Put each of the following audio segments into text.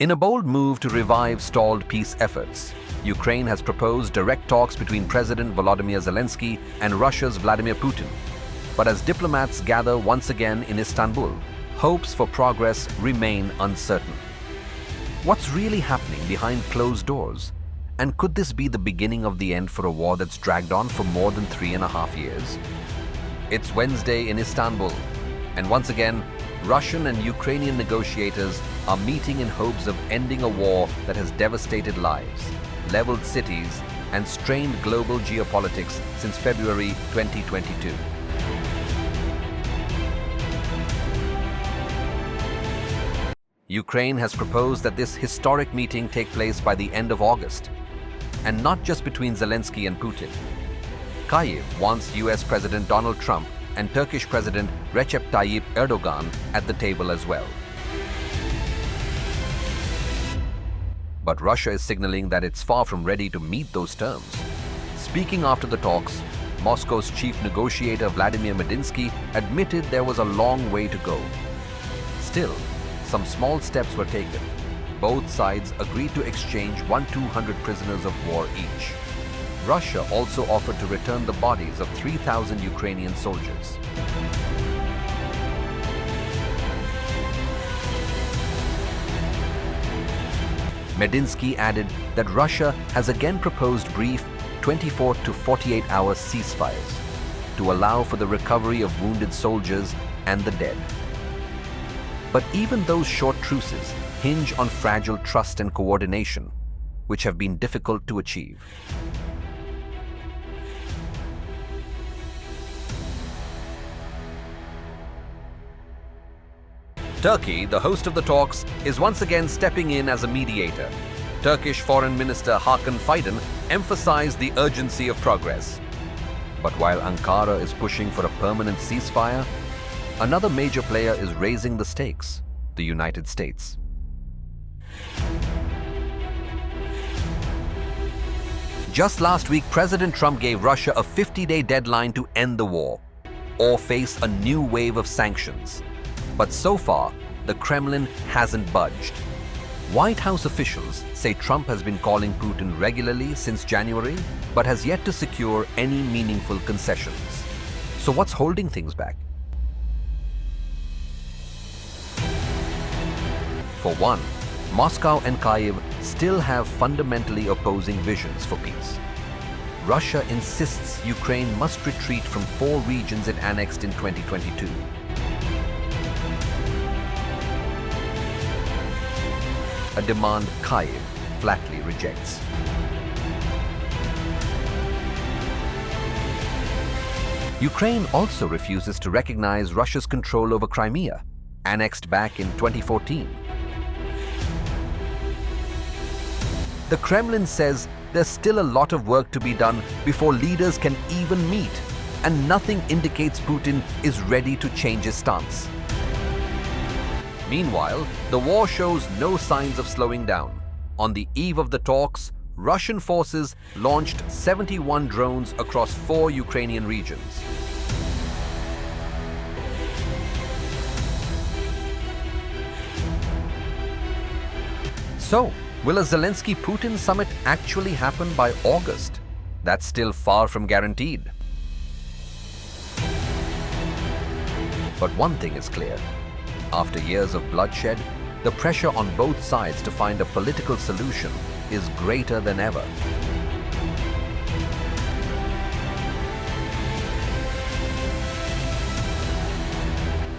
In a bold move to revive stalled peace efforts, Ukraine has proposed direct talks between President Volodymyr Zelensky and Russia's Vladimir Putin. But as diplomats gather once again in Istanbul, hopes for progress remain uncertain. What's really happening behind closed doors? And could this be the beginning of the end for a war that's dragged on for more than 3.5 years? It's Wednesday in Istanbul, and once again, Russian and Ukrainian negotiators are meeting in hopes of ending a war that has devastated lives, leveled cities, and strained global geopolitics since February 2022. Ukraine has proposed that this historic meeting take place by the end of August, and not just between Zelensky and Putin. Kyiv wants US President Donald Trump and Turkish President Recep Tayyip Erdogan at the table as well. But Russia is signaling that it's far from ready to meet those terms. Speaking after the talks, Moscow's chief negotiator Vladimir Medinsky admitted there was a long way to go. Still, some small steps were taken. Both sides agreed to exchange 200 prisoners of war each. Russia also offered to return the bodies of 3,000 Ukrainian soldiers. Medinsky added that Russia has again proposed brief 24 to 48-hour ceasefires to allow for the recovery of wounded soldiers and the dead. But even those short truces hinge on fragile trust and coordination, which have been difficult to achieve. Turkey, the host of the talks, is once again stepping in as a mediator. Turkish Foreign Minister Hakan Fidan emphasized the urgency of progress. But while Ankara is pushing for a permanent ceasefire, another major player is raising the stakes: the United States. Just last week, President Trump gave Russia a 50-day deadline to end the war or face a new wave of sanctions. But so far, the Kremlin hasn't budged. White House officials say Trump has been calling Putin regularly since January, but has yet to secure any meaningful concessions. So what's holding things back? For one, Moscow and Kyiv still have fundamentally opposing visions for peace. Russia insists Ukraine must retreat from 4 regions it annexed in 2022. A demand Kyiv flatly rejects. Ukraine also refuses to recognize Russia's control over Crimea, annexed back in 2014. The Kremlin says there's still a lot of work to be done before leaders can even meet, and nothing indicates Putin is ready to change his stance. Meanwhile, the war shows no signs of slowing down. On the eve of the talks, Russian forces launched 71 drones across 4 Ukrainian regions. So, will a Zelensky-Putin summit actually happen by August? That's still far from guaranteed. But one thing is clear. After years of bloodshed, the pressure on both sides to find a political solution is greater than ever.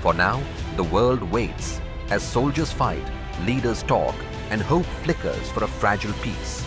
For now, the world waits as soldiers fight, leaders talk, and hope flickers for a fragile peace.